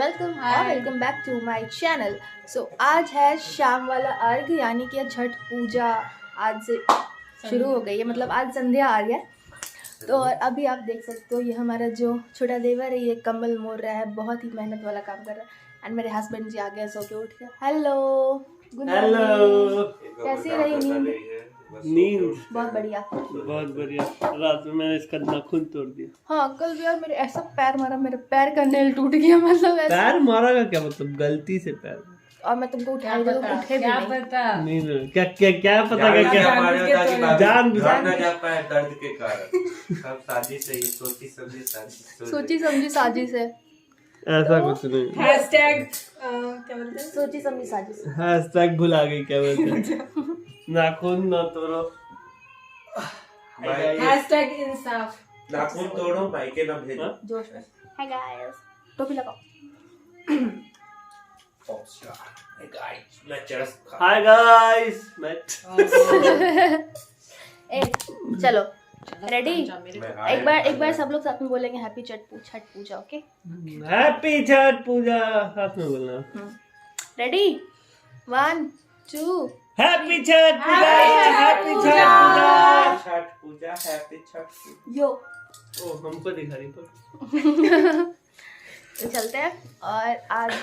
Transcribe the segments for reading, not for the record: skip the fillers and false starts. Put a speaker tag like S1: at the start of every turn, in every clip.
S1: Welcome back to my channel. So आज है शाम वाला अर्घ यानी कि छठ पूजा आज से शुरू हो गई है, मतलब आज संध्या आ गया। तो अभी आप देख सकते हो ये हमारा जो छोटा देवर है ये कम्बल मोड़ रहा है, बहुत ही मेहनत वाला काम कर रहा है। एंड मेरे हस्बैंड जी आ गए सो के उठ गए। हेलो
S2: हेलो,
S1: कैसी रही नींद?
S2: नींद
S1: बहुत बढ़िया,
S2: बहुत बढ़िया। रात में मैंने इसका नाखून तोड़ दिया।
S1: हाँ कल भी यार मेरे ऐसा पैर मारा, मेरे पैर का नेल टूट गया, मतलब ऐसा।
S2: पैर मारा का क्या मतलब? गलती से पैर।
S1: और मैं तुमको उठाई तो उठे भी नहीं।
S2: नहीं क्या क्या क्या पता क्या जान
S3: ना जा पाए दर्द के कारण। सब साजिश है, ये सोची समझी साजिश है।
S2: ऐसा कुछ नहीं।
S4: हैशटैग क्या बोलते हैं?
S1: सोची समझी साजिश।
S2: हैशटैग भुला गई क्या बोलते हैं? नाखून ना तोड़ो।
S4: हैशटैग इंसाफ।
S3: नाखून तोड़ो भाई के ना भेजो।
S1: जोश में। हाय गाइस, टोपी लगाओ।
S2: हाय गाइस, मैं
S1: ए चलो रेडी? एक बार सब लोग साथ में बोलेंगे हैप्पी छठ पूजा। ओके,
S2: हैप्पी छठ पूजा साथ में बोलना।
S1: रेडी 1 2
S2: हैप्पी छठ पूजा, हैप्पी छठ पूजा,
S3: छठ पूजा, हैप्पी छठ पूजा।
S1: यो
S2: ओ हमको दिखा रही तो
S1: तो चलते हैं और आज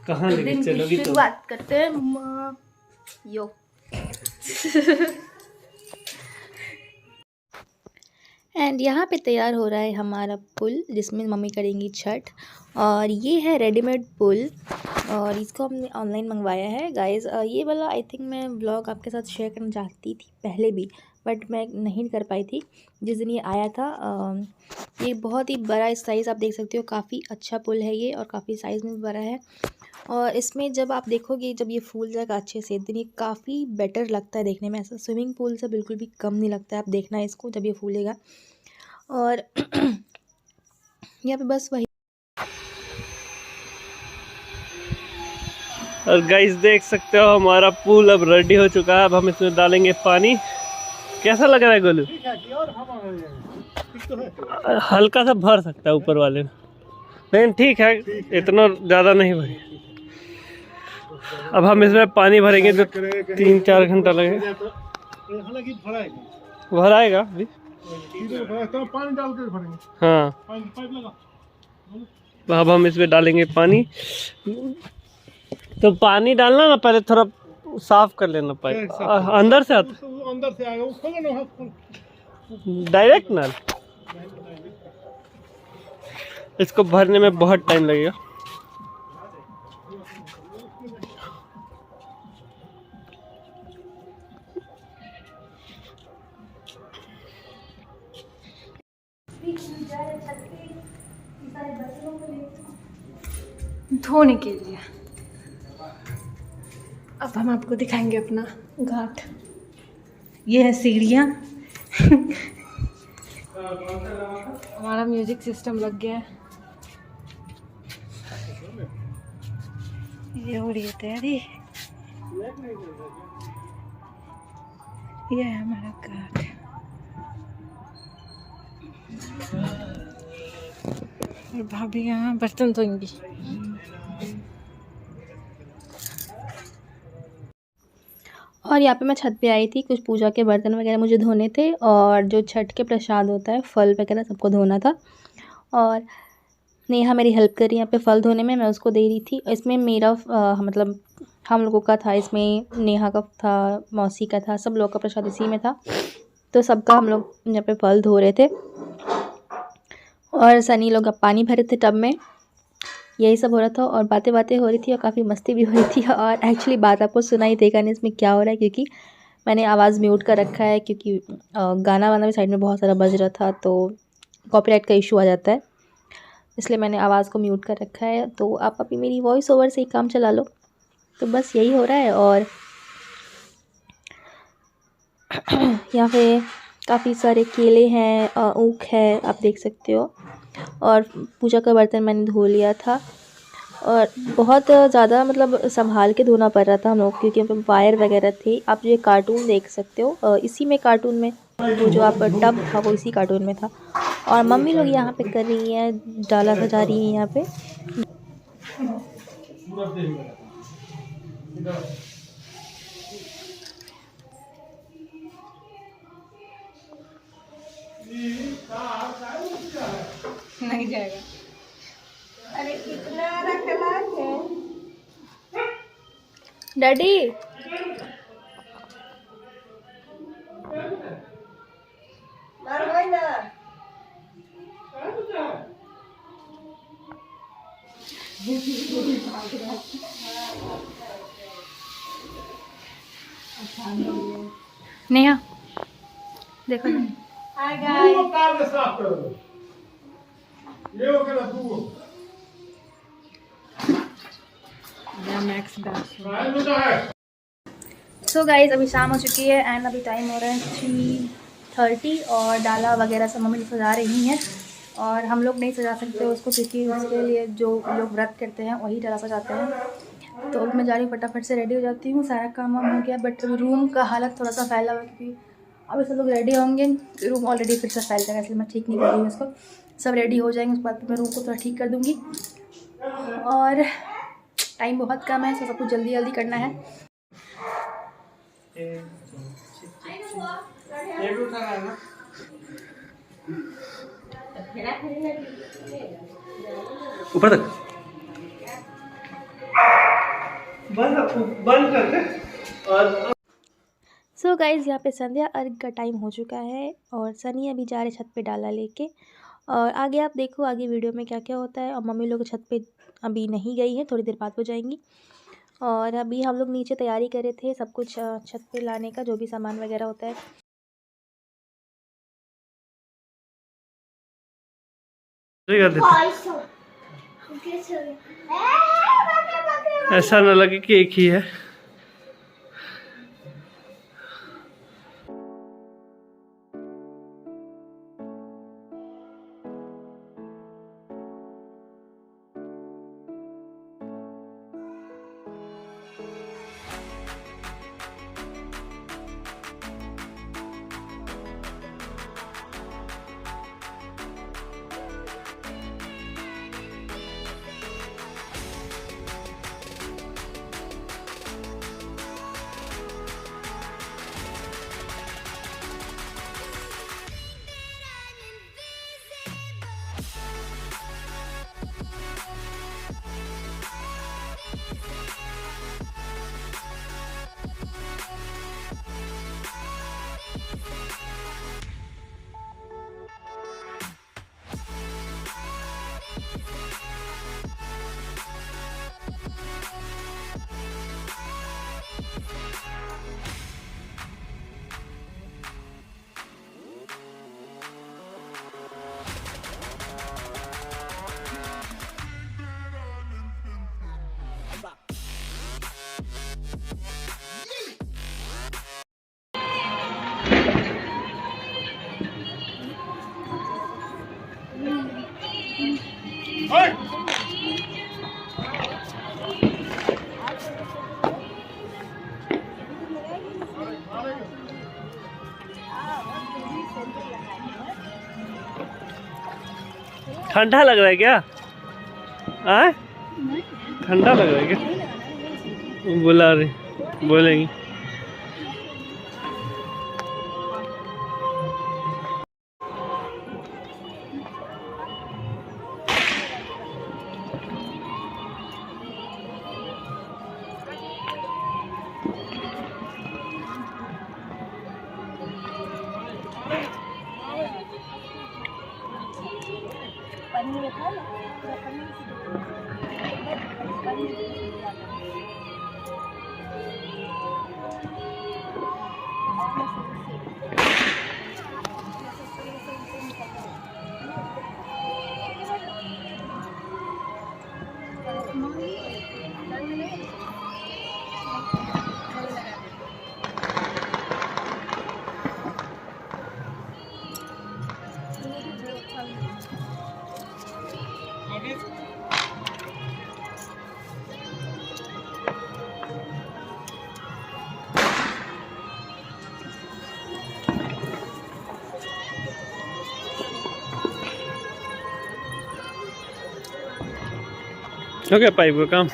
S2: कहाँ लेके
S1: दिन की
S2: चलोगी तुम?
S1: शुरुआत करते हैं। यो एंड यहाँ पे तैयार हो रहा है हमारा पुल जिसमें मम्मी करेंगी छठ। और ये है रेडीमेड पुल और इसको हमने ऑनलाइन मंगवाया है गाइस। ये वाला आई थिंक मैं व्लॉग आपके साथ शेयर करना चाहती थी पहले भी, बट मैं नहीं कर पाई थी जिस दिन ये आया था। ये बहुत ही बड़ा साइज़ आप देख सकते हो, काफ़ी अच्छा पुल है ये और काफ़ी साइज़ में भी बड़ा है। और इसमें जब आप देखोगे जब ये फूल जाएगा अच्छे से दिन, ये काफ़ी बेटर लगता है देखने में, ऐसा स्विमिंग पूल से बिल्कुल भी कम नहीं लगता है। आप देखना है इसको जब ये फूलेगा। और यहाँ पे बस वही।
S2: और गाइस देख सकते हो हमारा पूल अब रेडी हो चुका है। अब हम इसमें डालेंगे पानी। कैसा लग रहा है गोलू? हल्का सा भर सकता है ऊपर वाले में, लेकिन ठीक है, इतना ज़्यादा नहीं भरे। अब हम इसमें पानी भरेंगे तो 3-4 घंटा लगेगा। भराएगा अभी,
S5: पानी डाल के भरेंगे।
S2: हाँ।
S5: पाइप लगा।
S2: तो अब हम इसमें डालेंगे पानी। तो पानी डालना ना, पहले थोड़ा साफ कर लेना पाइप। अंदर से आता,
S5: अंदर से आएगा, वो खोलो ना, हाथ खोलो।
S2: डायरेक्ट ना। इसको भरने में बहुत टाइम लगेगा।
S4: धोने के लिए अब हम आपको दिखाएंगे अपना घाट। ये है सीढ़ियाँ। हमारा म्यूजिक सिस्टम लग गया है। ये हो रही है तैयारी। ये है हमारा घाट। और भाभी यहाँ बर्तन धोएंगी।
S1: और यहाँ पे मैं छत पे आई थी, कुछ पूजा के बर्तन वगैरह मुझे धोने थे और जो छठ के प्रसाद होता है फल वगैरह सबको धोना था। और नेहा मेरी हेल्प कर रही है यहाँ पे फल धोने में, मैं उसको दे रही थी। इसमें मेरा मतलब हम लोगों का था, इसमें नेहा का था, मौसी का था, सब लोग का प्रसाद इसी में था। तो सबका हम लोग यहाँ पे फल धो रहे थे और सनी लोग अब पानी भरे थे टब में। यही सब हो रहा था और बातें हो रही थी और काफ़ी मस्ती भी हो रही थी। और एक्चुअली बात आपको सुनाई देगा नहीं इसमें क्या हो रहा है, क्योंकि मैंने आवाज़ म्यूट कर रखा है, क्योंकि गाना वाना भी साइड में बहुत सारा बज रहा था तो कॉपीराइट का इशू आ जाता है, इसलिए मैंने आवाज़ को म्यूट कर रखा है। तो आप अभी मेरी वॉइस ओवर से ही काम चला लो। तो बस यही हो रहा है। और यहाँ पे काफ़ी सारे केले हैं, ऊख है, आप देख सकते हो। और पूजा का बर्तन मैंने धो लिया था और बहुत ज़्यादा मतलब संभाल के धोना पड़ रहा था हम लोग, क्योंकि यहाँ पे वायर वगैरह थे। आप ये कार्टून देख सकते हो, इसी में कार्टून में वो जो आप टब था वो इसी कार्टून में था। और मम्मी लोग यहाँ पे कर रही हैं, डाला सजा रही हैं यहाँ पे।
S5: पूरा देख लगा इधर
S4: नहीं जाएगा। अरे कितना रखला है
S1: डैडी। नेहा देखो
S4: हाय गाइस।
S5: वो कार में साफ कर दो ये हो गया तू
S4: मैक्स डांस।
S5: राय में तो है
S1: सो गाइज अभी शाम हो चुकी है एंड अभी टाइम हो रहा है 3:30 और डाला वगैरह सब मम्मी सजा रही हैं। और हम लोग नहीं सजा सकते उसको क्योंकि उसके लिए जो लोग व्रत करते हैं वही डाला सजाते हैं। तो अब मैं जा रही हूँ फटाफट से रेडी हो जाती हूँ। सारा काम वाम हो गया बट अभी रूम का हालत थोड़ा सा फैला हुआ है क्योंकि अभी सब लोग रेडी होंगे रूम ऑलरेडी फिर से फैल जाएगा इसलिए मैं ठीक नहीं कर रही हूँ इसको। सब रेडी हो जाएंगे उसके बाद फिर मैं रूम को थोड़ा ठीक कर दूँगी। और टाइम बहुत कम है तो सब कुछ जल्दी जल्दी करना है।
S2: ऊपर तक बंद करते और
S1: सो गाइज़ यहाँ पे संध्या अर्घ का टाइम हो चुका है और सनी अभी जा रहे छत पे डाला लेके। और आगे आप देखो आगे वीडियो में क्या क्या होता है। और मम्मी लोग छत पे अभी नहीं गई है थोड़ी देर बाद हो जाएंगी। और अभी हम लोग नीचे तैयारी कर रहे थे सब कुछ छत पे लाने का जो भी सामान वगैरह होता है।
S2: ऐसा ना लगे कि एक ही है। ठंडा लग रहा है क्या? आए ठंडा लग रहा है क्या? बुला रहे बोलेंगी। हो गया पाइप का काम।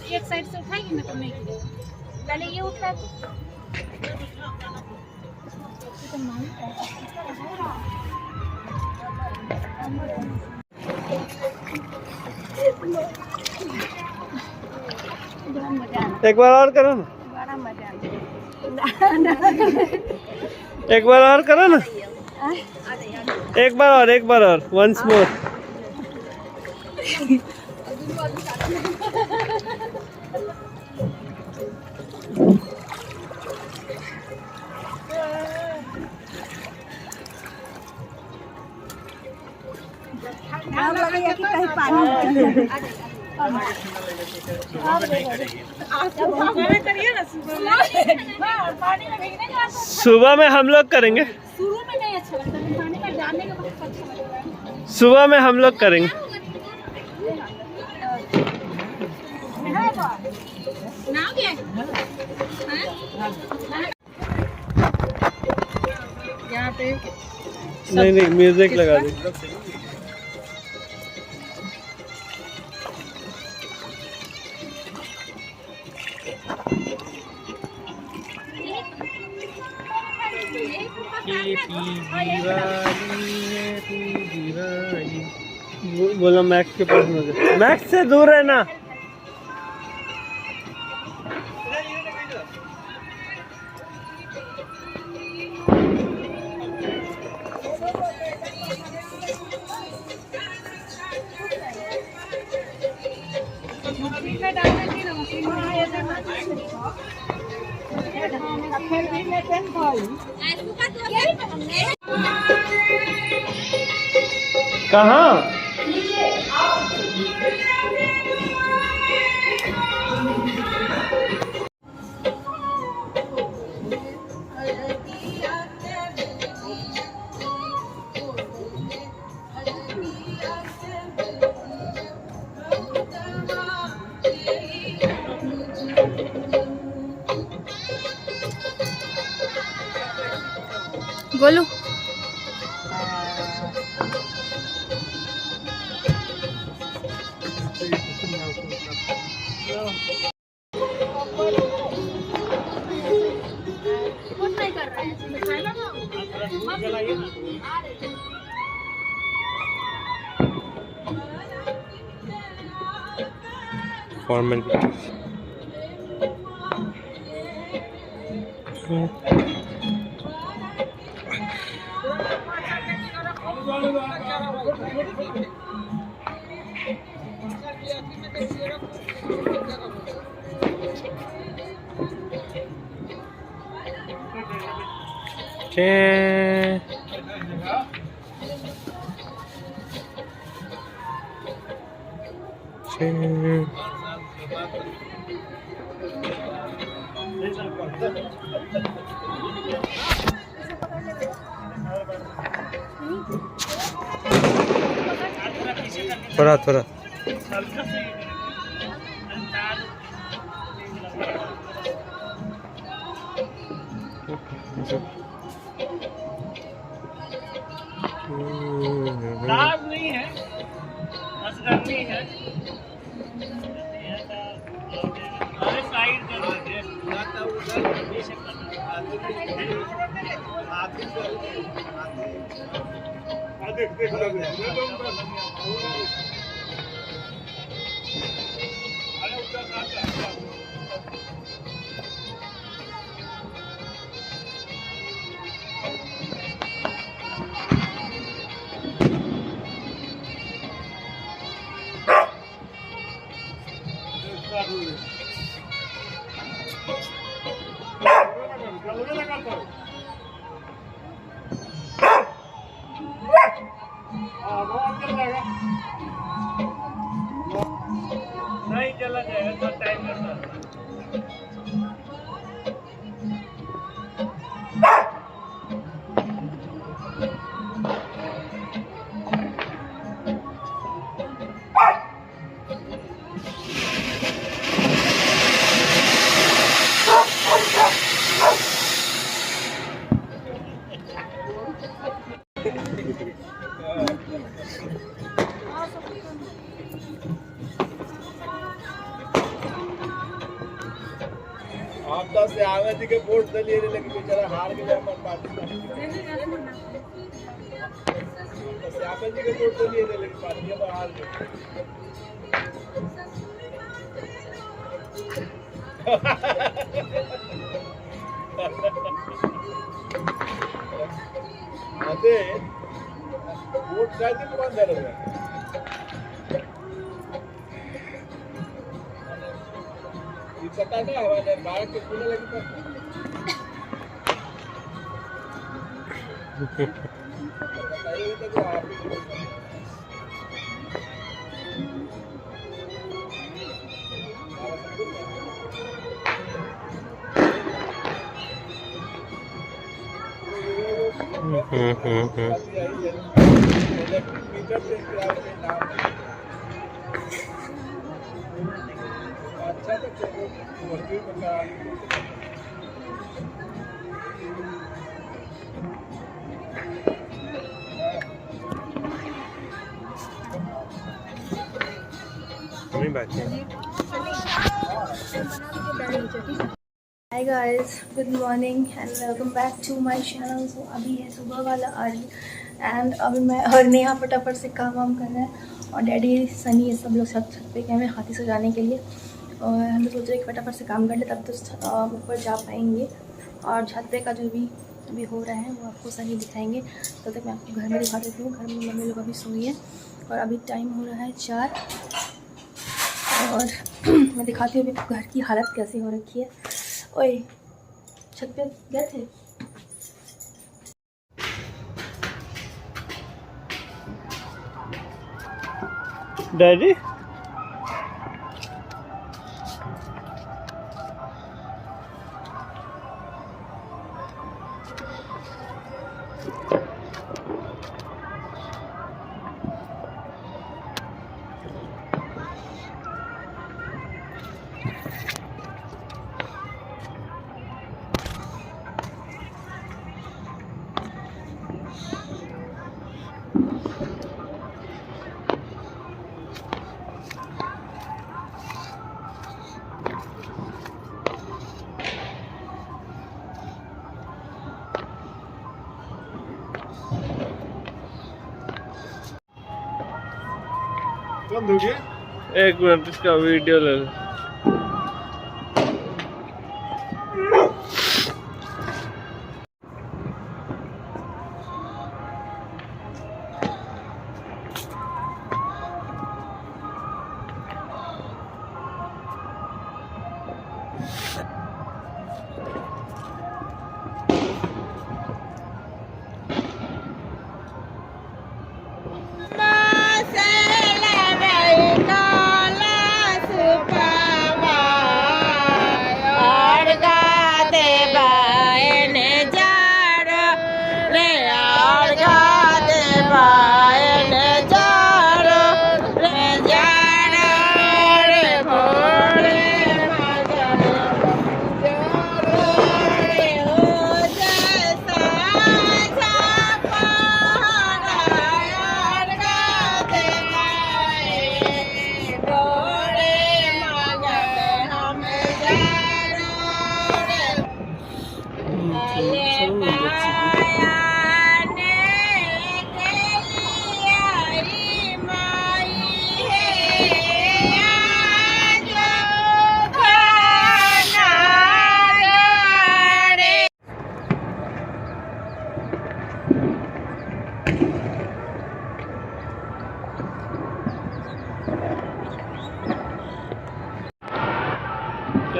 S6: एक साइड से उठाएगी ना करने के लिए, पहले ये उठा
S2: एक बार और करो ना,
S6: बड़ा मजा
S2: एक बार और करो ना, एक बार और वंस मोर।
S6: कि कहीं पानी
S2: सुबह में हम लोग करेंगे,
S6: शुरू में नहीं अच्छा लगता, पानी में डालने के बाद अच्छा लगता है।
S2: सुबह में हम लोग करेंगे।
S6: यहाँ पे
S2: नहीं म्यूजिक लगा दे। बोलो मैक्स के पास मुझे, मैक्स से दूर है ना। कहाँ?
S1: गोलू
S6: कुछ नहीं कर रहा है,
S2: फॉर्मेलिटीज। थोड़ा
S3: नहीं है, बस करनी है। अरे साइड कर दीजिए,
S2: नहीं चला जाएगा तो टाइम करता है।
S5: आपदा से आवे थी के वोट दलिए लेकिन बेचारा हार गया मन पार्टी से आवे थी के वोट दलिए लेकिन पार्टी अब हार गई। अरे वोट शायद कौन दे रहा है पता नहीं हमारे बाहर के खुले लगी बताइए तो आप मीटर से नाम अच्छा तो वर्दी बता
S2: नहीं बात है।
S1: Hi guys, good morning and welcome back to my channel. So अभी है सुबह वाला अर्ली एंड अभी मैं और नेहा फटाफट से काम वाम कर रहे हैं और डैडी सनी ये सब लोग छत पे गए हैं हाथी सजाने के लिए और हम लोग सोच रहे हैं कि फटाफट से काम कर ले तब तो ऊपर जा पाएंगे और छत पे का जो भी अभी हो रहा है वो आपको सही दिखाएंगे। तब तक मैं आपको घर में दिखा देती हूँ। घर में मम्मी लोग अभी सोई है और अभी टाइम हो रहा है 4 और मैं दिखाती हूँ अभी घर की हालत कैसी हो रखी है। ओए छत पे गए थे
S2: डैडी
S5: बंद हो गया।
S2: 1 मिनट इसका वीडियो ले लो।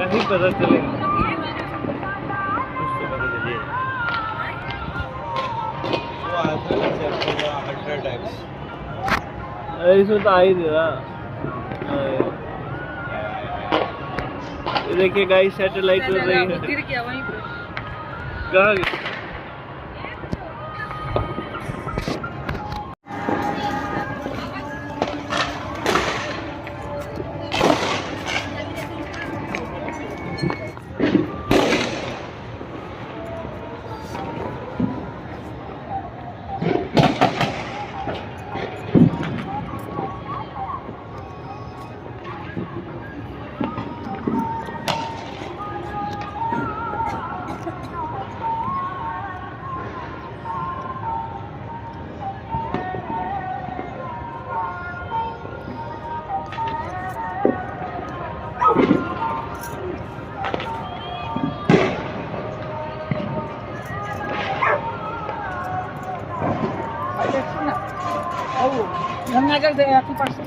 S2: क्या ही पता चलेगा, कुछ तो पता चलिए।
S3: वो आया था ना चैप्टर 100 टाइम्स।
S2: अरे इसमें तो आ ही नहीं रहा। ये देखिए गाइस, सैटेलाइट उड़ रही है।
S4: गिर गया वहीं पे।
S2: कहाँ गई?
S4: गंगाजल दे आपके पास से।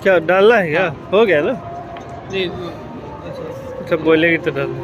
S2: क्या डालना है क्या? हो गया ना?
S5: नहीं
S2: अच्छा बोलेगी तो डाल।